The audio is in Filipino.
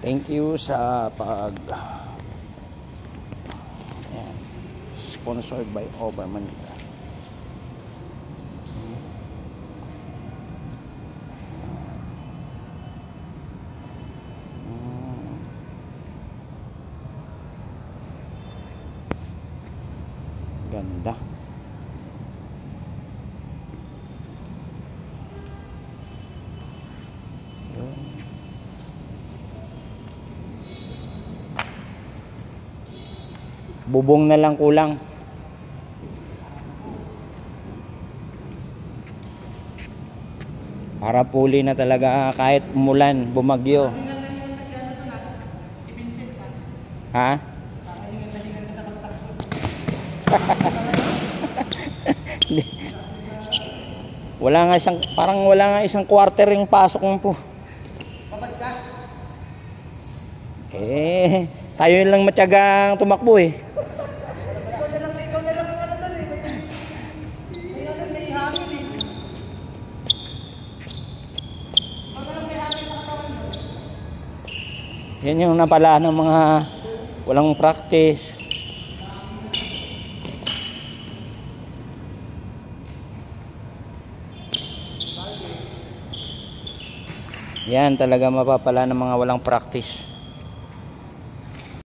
Thank you sa pag sponsored by Over Manila. Ganda. Bubong na lang kulang. Para puli na talaga kahit umulan, bumagyo. Ha? Wala nga isang, parang wala nga isang quarter yung pasok mo po. Tayo lang matyagang tumakbo eh. Yan yung napala ng mga walang practice. Yan talaga mapapala ng mga walang practice.